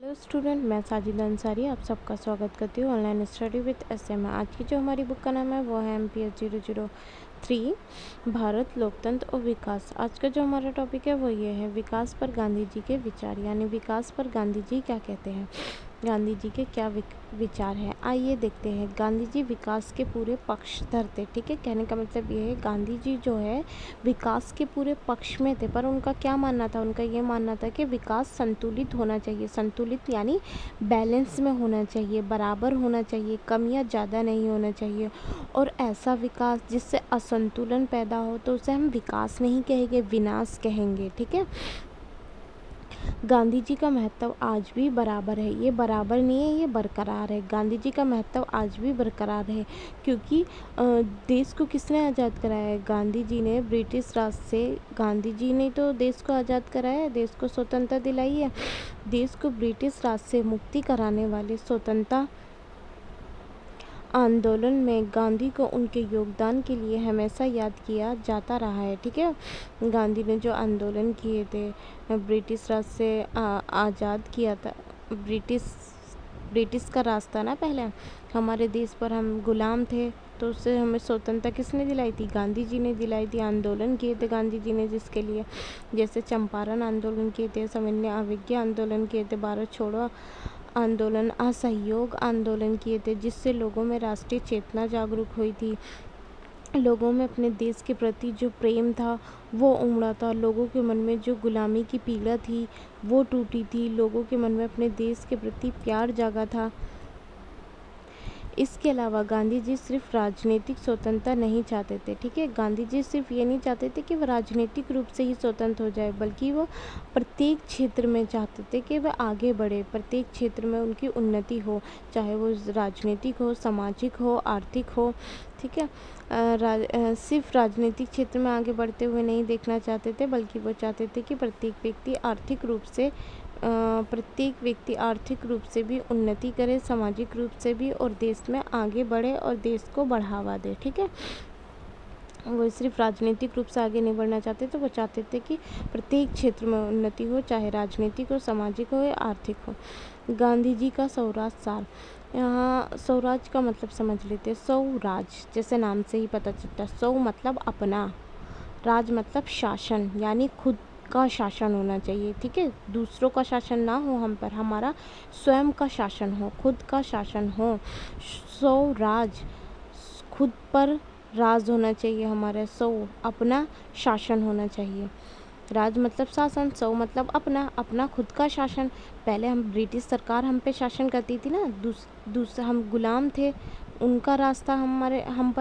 Hello student, मैं साजिद अंसारी आप सबका स्वागत करती हूँ ऑनलाइन स्टडी विद एसएम। आज की जो हमारी बुक का नाम है वो है एमपीएस 003 भारत लोकतंत्र और विकास। आज का जो हमारा टॉपिक है वो ये है विकास पर गांधी जी के विचार, यानी विकास पर गांधी जी क्या कहते हैं, गांधी जी के क्या विचार हैं। आइए देखते हैं। गांधी जी विकास के पूरे पक्षधर थे। ठीक है, कहने का मतलब ये है गांधी जी जो है विकास के पूरे पक्ष में थे, पर उनका क्या मानना था, उनका ये मानना था कि विकास संतुलित होना चाहिए। संतुलित यानी बैलेंस में होना चाहिए, बराबर होना चाहिए, कम या ज़्यादा नहीं होना चाहिए। और ऐसा विकास जिससे असंतुलन पैदा हो तो उसे हम विकास नहीं कहेंगे, विनाश कहेंगे। ठीक है, गांधी जी का महत्व आज भी बराबर है। ये बराबर नहीं है, ये बरकरार है। गांधी जी का महत्व आज भी बरकरार है, क्योंकि देश को किसने आज़ाद कराया है? गांधी जी ने ब्रिटिश राज से। गांधी जी ने तो देश को आज़ाद कराया है, देश को स्वतंत्रता दिलाई है। देश को ब्रिटिश राज से मुक्ति कराने वाले स्वतंत्रता आंदोलन में गांधी को उनके योगदान के लिए हमेशा याद किया जाता रहा है। ठीक है, गांधी ने जो आंदोलन किए थे, ब्रिटिश राज से आज़ाद किया था। ब्रिटिश का रास्ता ना, पहले हमारे देश पर हम गुलाम थे, तो उससे हमें स्वतंत्रता किसने दिलाई थी? गांधी जी ने दिलाई थी। आंदोलन किए थे गांधी जी ने जिसके लिए, जैसे चंपारण आंदोलन किए थे, सविनय अवज्ञा आंदोलन किए थे, भारत छोड़ो आंदोलन, असहयोग आंदोलन किए थे, जिससे लोगों में राष्ट्रीय चेतना जागरूक हुई थी। लोगों में अपने देश के प्रति जो प्रेम था वो उमड़ा था। लोगों के मन में जो गुलामी की पीड़ा थी वो टूटी थी। लोगों के मन में अपने देश के प्रति प्यार जागा था। इसके अलावा गांधी जी सिर्फ राजनीतिक स्वतंत्रता नहीं चाहते थे। ठीक है, गांधी जी सिर्फ ये नहीं चाहते थे कि वह राजनीतिक रूप से ही स्वतंत्र हो जाए, बल्कि वो प्रत्येक क्षेत्र में चाहते थे कि वह आगे बढ़े, प्रत्येक क्षेत्र में उनकी उन्नति हो, चाहे वो राजनीतिक हो, सामाजिक हो, आर्थिक हो। ठीक है, सिर्फ राजनीतिक क्षेत्र में आगे बढ़ते हुए नहीं देखना चाहते थे, बल्कि वो चाहते थे कि प्रत्येक व्यक्ति आर्थिक रूप से भी उन्नति करे, सामाजिक रूप से भी, और देश में आगे बढ़े और देश को बढ़ावा दे। ठीक है, वो सिर्फ राजनीतिक रूप से आगे नहीं बढ़ना चाहते थे, वो चाहते थे कि प्रत्येक क्षेत्र में उन्नति हो, चाहे राजनीतिक हो, सामाजिक हो या आर्थिक हो। गांधी जी का स्वराज सार। यहाँ स्वराज का मतलब समझ लेते हैं। स्वराज जैसे नाम से ही पता चलता है, स्व मतलब अपना, राज मतलब शासन, यानी खुद का शासन होना चाहिए। ठीक है, दूसरों का शासन ना हो हम पर, हमारा स्वयं का शासन हो, खुद का शासन हो। स्वराज, खुद पर राज होना चाहिए हमारे, स्व अपना शासन होना चाहिए। राज मतलब शासन, स्व मतलब अपना, अपना खुद का शासन। पहले हम ब्रिटिश सरकार हम पे शासन करती थी ना, दूसरा हम गुलाम थे, उनका रास्ता हम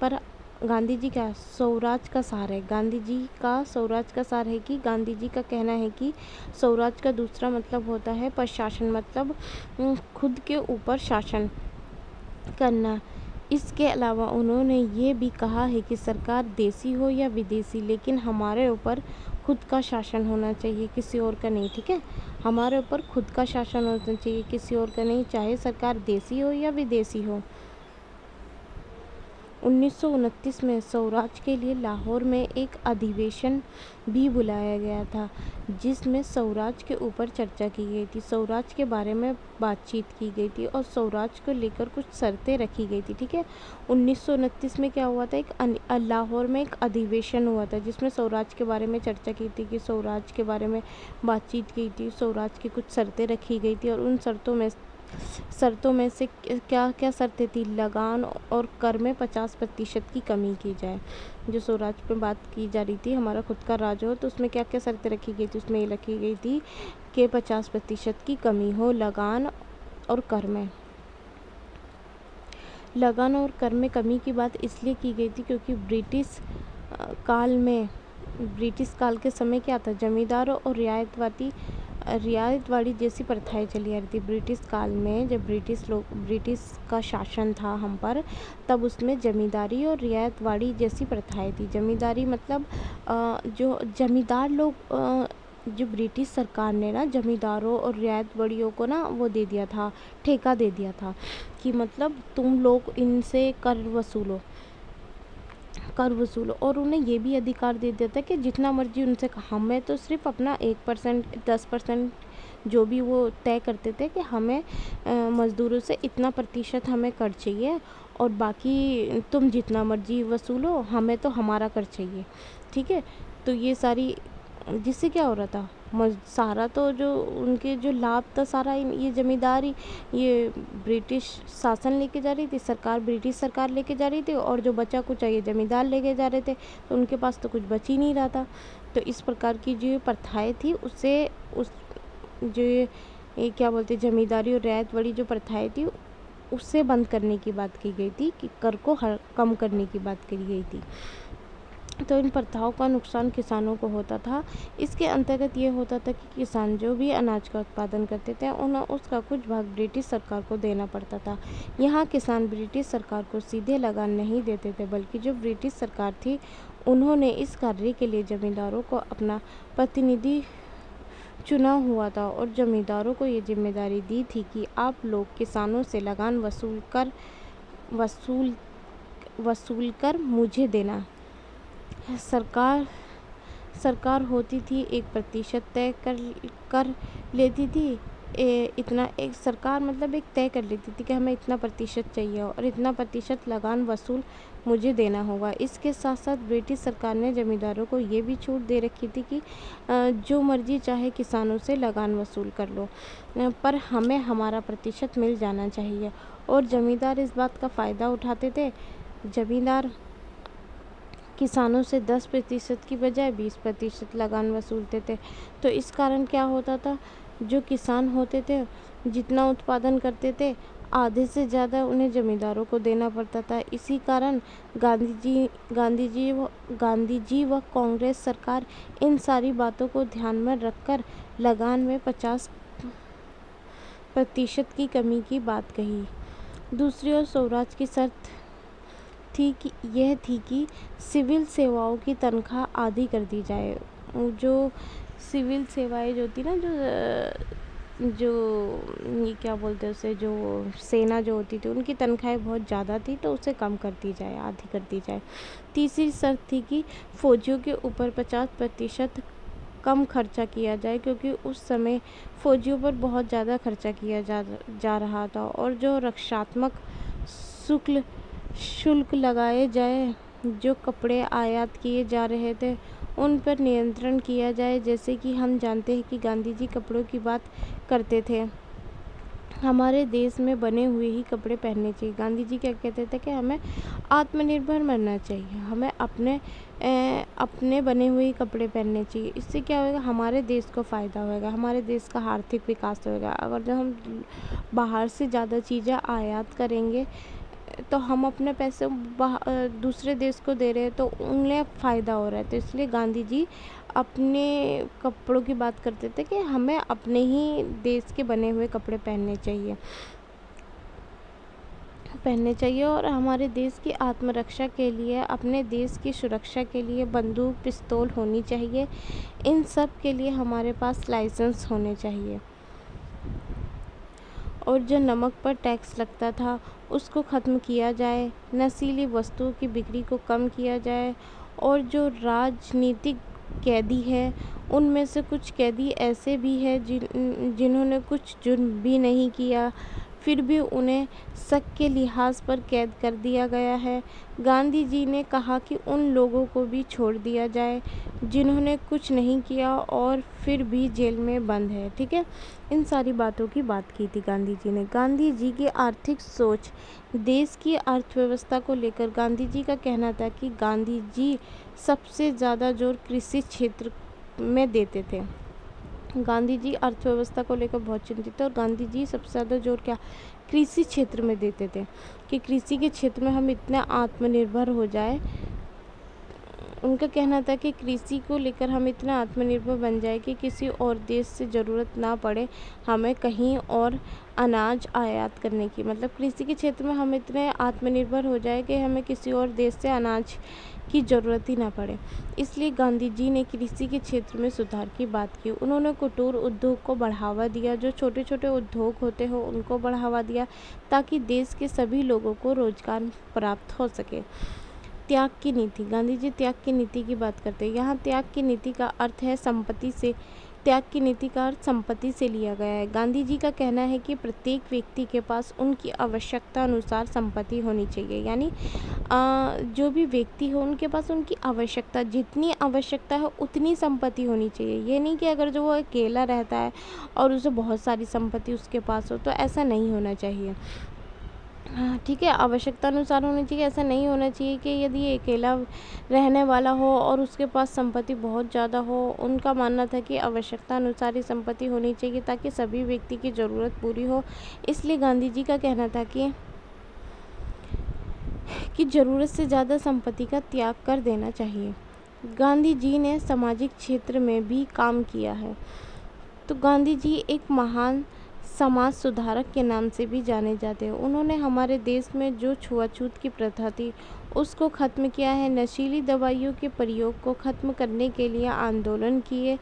पर गांधी जी का स्वराज का सार है। गांधी जी का स्वराज का सार है कि गांधी जी का कहना है कि स्वराज का दूसरा मतलब होता है प्रशासन, मतलब खुद के ऊपर शासन करना। इसके अलावा उन्होंने ये भी कहा है कि सरकार देसी हो या विदेशी, लेकिन हमारे ऊपर खुद का शासन होना चाहिए, किसी और का नहीं। ठीक है, हमारे ऊपर खुद का शासन होना चाहिए, किसी और का नहीं, चाहे सरकार देसी हो या विदेशी हो। 1929 में स्वराज के लिए लाहौर में एक अधिवेशन भी बुलाया गया था, जिसमें स्वराज के ऊपर चर्चा की गई थी, स्वराज के बारे में बातचीत की गई थी और स्वराज को लेकर कुछ शर्तें रखी गई थी। ठीक है, 1929 में क्या हुआ था, लाहौर में एक अधिवेशन हुआ था जिसमें स्वराज के बारे में चर्चा की थी, कि स्वराज के बारे में बातचीत की थी, स्वराज की कुछ शर्तें रखी गई थी। और उन शर्तों में से क्या क्या शर्तें थी? लगान और कर में 50% की कमी की जाए। जो स्वराज पे बात की जा रही थी, हमारा खुद का राज हो, तो उसमें क्या क्या शर्तें रखी गई थी? उसमें ये रखी गई थी कि 50% की कमी हो लगान और कर में। लगान और कर में कमी की बात इसलिए की गई थी क्योंकि ब्रिटिश काल के समय क्या था, जमींदारों और रियायतवाड़ी जैसी प्रथाएं चली आ रही थी। ब्रिटिश काल में जब ब्रिटिश का शासन था हम पर, तब उसमें जमींदारी और रियायतवाड़ी जैसी प्रथाएं थी। जमींदारी मतलब जो जमींदार लोग, जो ब्रिटिश सरकार ने ना जमींदारों और रियायतवाड़ियों को ना वो दे दिया था, ठेका दे दिया था, कि मतलब तुम लोग इनसे कर वसूलो, और उन्हें ये भी अधिकार दे दिया था कि जितना मर्जी उनसे, हमें तो सिर्फ अपना 1%, 10% जो भी वो तय करते थे कि हमें मज़दूरों से इतना प्रतिशत हमें कर चाहिए और बाकी तुम जितना मर्जी वसूलो, हमें तो हमारा कर चाहिए, ठीक है। तो ये सारी, जिससे क्या हो रहा था, सारा तो जो उनके जो लाभ था सारा ये ज़मींदारी, ये ब्रिटिश शासन लेके जा रही थी सरकार, ब्रिटिश सरकार लेके जा रही थी, और जो बचा कुछ ये ज़मींदार लेके जा रहे थे, तो उनके पास तो कुछ बच ही नहीं रहा था। तो इस प्रकार की जो प्रथाएं थी उससे उस जो ये क्या बोलते ज़मींदारी और रियायत वाली जो प्रथाएं थी उससे बंद करने की बात की गई थी, कि कर को कम करने की बात करी गई थी। तो इन प्रथाओं का नुकसान किसानों को होता था। इसके अंतर्गत ये होता था कि किसान जो भी अनाज का उत्पादन करते थे उन्हें उसका कुछ भाग ब्रिटिश सरकार को देना पड़ता था। यहाँ किसान ब्रिटिश सरकार को सीधे लगान नहीं देते थे, बल्कि जो ब्रिटिश सरकार थी उन्होंने इस कार्य के लिए जमींदारों को अपना प्रतिनिधि चुना हुआ था, और जमींदारों को ये जिम्मेदारी दी थी कि आप लोग किसानों से लगान वसूल कर मुझे देना। सरकार होती थी 1% तय कर लेती थी। इतना एक सरकार मतलब एक तय कर लेती थी कि हमें इतना प्रतिशत चाहिए और इतना प्रतिशत लगान वसूल मुझे देना होगा। इसके साथ साथ ब्रिटिश सरकार ने ज़मींदारों को ये भी छूट दे रखी थी कि जो मर्जी चाहे किसानों से लगान वसूल कर लो, पर हमें हमारा प्रतिशत मिल जाना चाहिए। और ज़मींदार इस बात का फ़ायदा उठाते थे। ज़मींदार किसानों से 10% की बजाय 20% लगान वसूलते थे। तो इस कारण क्या होता था, जो किसान होते थे जितना उत्पादन करते थे आधे से ज़्यादा उन्हें ज़मींदारों को देना पड़ता था। इसी कारण गांधी जी व कांग्रेस सरकार इन सारी बातों को ध्यान में रखकर लगान में 50% की कमी की बात कही। दूसरी ओर स्वराज की शर्त यह थी कि सिविल सेवाओं की तनख्वाह आधी कर दी जाए। जो सिविल सेवाएं जो होती ना, जो ये क्या बोलते हैं उसे, जो सेना जो होती थी उनकी तनख्वाहें बहुत ज़्यादा थी, तो उसे कम कर दी जाए, आधी कर दी जाए। तीसरी शर्त थी कि फौजियों के ऊपर 50% कम खर्चा किया जाए, क्योंकि उस समय फौजियों पर बहुत ज़्यादा खर्चा किया जा रहा था। और जो रक्षात्मक शुल्क लगाए जाए, जो कपड़े आयात किए जा रहे थे उन पर नियंत्रण किया जाए। जैसे कि हम जानते हैं कि गांधी जी कपड़ों की बात करते थे, हमारे देश में बने हुए ही कपड़े पहनने चाहिए। गांधी जी क्या कहते थे कि हमें आत्मनिर्भर बनना चाहिए, हमें अपने बने हुए कपड़े पहनने चाहिए। इससे क्या होगा, हमारे देश को फ़ायदा होगा, हमारे देश का आर्थिक विकास होगा। अगर जो हम बाहर से ज़्यादा चीज़ें आयात करेंगे तो हम अपने पैसे दूसरे देश को दे रहे हैं, तो उन्हें फ़ायदा हो रहा है। तो इसलिए गांधी जी अपने कपड़ों की बात करते थे कि हमें अपने ही देश के बने हुए कपड़े पहनने चाहिए और हमारे देश की आत्मरक्षा के लिए, अपने देश की सुरक्षा के लिए बंदूक पिस्तौल होनी चाहिए। इन सब के लिए हमारे पास लाइसेंस होने चाहिए। और जो नमक पर टैक्स लगता था उसको ख़त्म किया जाए, नशीली वस्तुओं की बिक्री को कम किया जाए। और जो राजनीतिक कैदी है उनमें से कुछ कैदी ऐसे भी हैं जिन्होंने कुछ जुर्म भी नहीं किया, फिर भी उन्हें शक के लिहाज पर कैद कर दिया गया है। गांधी जी ने कहा कि उन लोगों को भी छोड़ दिया जाए जिन्होंने कुछ नहीं किया और फिर भी जेल में बंद है, ठीक है। इन सारी बातों की बात की थी गांधी जी ने। गांधी जी की आर्थिक सोच, देश की अर्थव्यवस्था को लेकर गांधी जी का कहना था कि गांधी जी सबसे ज़्यादा जोर कृषि क्षेत्र में देते थे। गांधी जी अर्थव्यवस्था को लेकर बहुत चिंतित थे और गांधी जी सबसे ज़्यादा जोर क्या कृषि क्षेत्र में देते थे कि कृषि के क्षेत्र में हम इतना आत्मनिर्भर हो जाए। उनका कहना था कि कृषि को लेकर हम इतना आत्मनिर्भर बन जाए कि किसी और देश से ज़रूरत ना पड़े हमें कहीं और अनाज आयात करने की। मतलब कृषि के क्षेत्र में हम इतने आत्मनिर्भर हो जाए कि हमें किसी और देश से अनाज की ज़रूरत ही ना पड़े। इसलिए गांधी जी ने कृषि के क्षेत्र में सुधार की बात की। उन्होंने कुटीर उद्योग को बढ़ावा दिया, जो छोटे छोटे उद्योग होते हो उनको बढ़ावा दिया ताकि देश के सभी लोगों को रोजगार प्राप्त हो सके। त्याग की नीति, गांधी जी त्याग की नीति की बात करते हैं। यहाँ त्याग की नीति का अर्थ है संपत्ति से त्याग की नीति का अर्थ संपत्ति से लिया गया है। गांधी जी का कहना है कि प्रत्येक व्यक्ति के पास उनकी आवश्यकता अनुसार संपत्ति होनी चाहिए, यानी जो भी व्यक्ति हो उनके पास उनकी आवश्यकता, जितनी आवश्यकता है उतनी संपत्ति होनी चाहिए। ये नहीं कि अगर जो वो अकेला रहता है और उसे बहुत सारी संपत्ति उसके पास हो, तो ऐसा नहीं होना चाहिए। हाँ, ठीक है, आवश्यकता अनुसार होनी चाहिए। ऐसा नहीं होना चाहिए कि यदि ये अकेला रहने वाला हो और उसके पास संपत्ति बहुत ज़्यादा हो। उनका मानना था कि आवश्यकता अनुसार ही संपत्ति होनी चाहिए ताकि सभी व्यक्ति की ज़रूरत पूरी हो। इसलिए गांधी जी का कहना था कि ज़रूरत से ज़्यादा संपत्ति का त्याग कर देना चाहिए। गांधी जी ने सामाजिक क्षेत्र में भी काम किया है। तो गांधी जी एक महान समाज सुधारक के नाम से भी जाने जाते हैं। उन्होंने हमारे देश में जो छुआछूत की प्रथा थी उसको ख़त्म किया है, नशीली दवाइयों के प्रयोग को ख़त्म करने के लिए आंदोलन किए,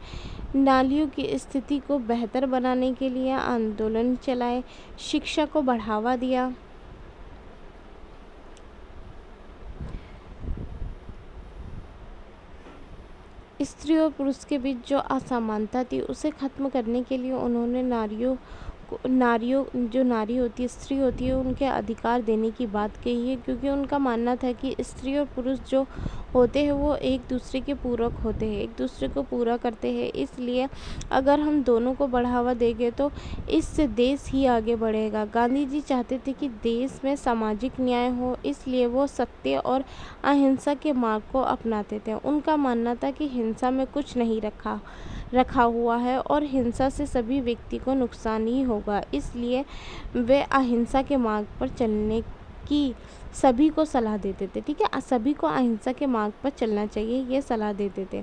नालियों की स्थिति को बेहतर बनाने के लिए आंदोलन चलाए, शिक्षा को बढ़ावा दिया। स्त्री और पुरुष के बीच जो असमानता थी उसे ख़त्म करने के लिए उन्होंने नारियों जो नारी होती है, स्त्री होती है, उनके अधिकार देने की बात कही है, क्योंकि उनका मानना था कि स्त्री और पुरुष जो होते हैं वो एक दूसरे के पूरक होते हैं, एक दूसरे को पूरा करते हैं। इसलिए अगर हम दोनों को बढ़ावा देंगे तो इससे देश ही आगे बढ़ेगा। गांधी जी चाहते थे कि देश में सामाजिक न्याय हो, इसलिए वो सत्य और अहिंसा के मार्ग को अपनाते थे। उनका मानना था कि हिंसा में कुछ नहीं रखा हुआ है और हिंसा से सभी व्यक्ति को नुकसान ही होगा। इसलिए वे अहिंसा के मार्ग पर चलने की सभी को सलाह देते थे। ठीक है, सभी को अहिंसा के मार्ग पर चलना चाहिए, ये सलाह देते थे।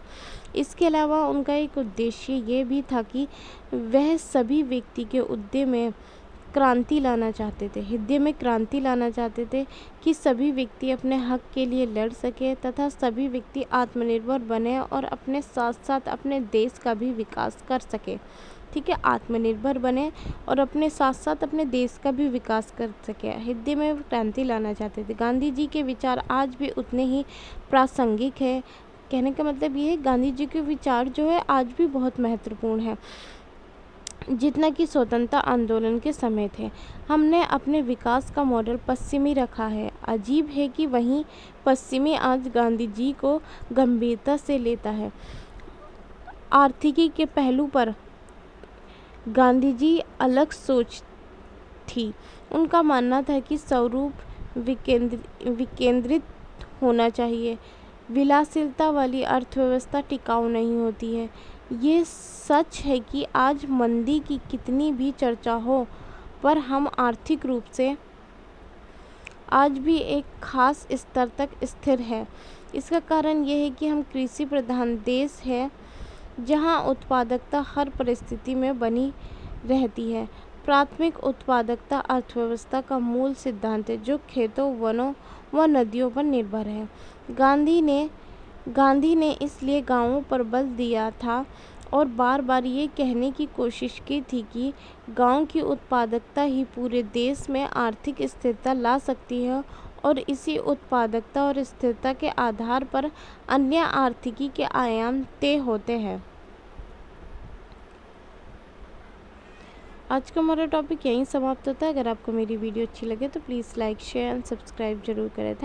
इसके अलावा उनका एक उद्देश्य ये भी था कि वह सभी व्यक्ति के हृदय में क्रांति लाना चाहते थे कि सभी व्यक्ति अपने हक के लिए लड़ सके तथा सभी व्यक्ति आत्मनिर्भर बने और अपने साथ साथ अपने देश का भी विकास कर सके। ठीक है, आत्मनिर्भर बने और अपने साथ साथ अपने देश का भी विकास कर सके, हृदय में क्रांति लाना चाहते थे। गांधी जी के विचार आज भी उतने ही प्रासंगिक है। कहने का मतलब ये है, गांधी जी के विचार जो है आज भी बहुत महत्वपूर्ण है जितना कि स्वतंत्रता आंदोलन के समय थे। हमने अपने विकास का मॉडल पश्चिमी रखा है। अजीब है कि वहीं पश्चिमी आज गांधी जी को गंभीरता से लेता है। आर्थिकी के पहलू पर गांधी जी अलग सोच थी। उनका मानना था कि स्वरूप विकेंद्रित होना चाहिए। विलासिता वाली अर्थव्यवस्था टिकाऊ नहीं होती है। ये सच है कि आज मंदी की कितनी भी चर्चा हो, पर हम आर्थिक रूप से आज भी एक खास स्तर तक स्थिर है। इसका कारण यह है कि हम कृषि प्रधान देश है, जहां उत्पादकता हर परिस्थिति में बनी रहती है। प्राथमिक उत्पादकता अर्थव्यवस्था का मूल सिद्धांत है, जो खेतों, वनों व नदियों पर निर्भर है। गांधी ने इसलिए गांवों पर बल दिया था और बार बार ये कहने की कोशिश की थी कि गांव की उत्पादकता ही पूरे देश में आर्थिक स्थिरता ला सकती है और इसी उत्पादकता और स्थिरता के आधार पर अन्य आर्थिकी के आयाम तय होते हैं। आज का हमारा टॉपिक यहीं समाप्त होता है। अगर आपको मेरी वीडियो अच्छी लगे तो please like, share and subscribe जरूर करें। थैंक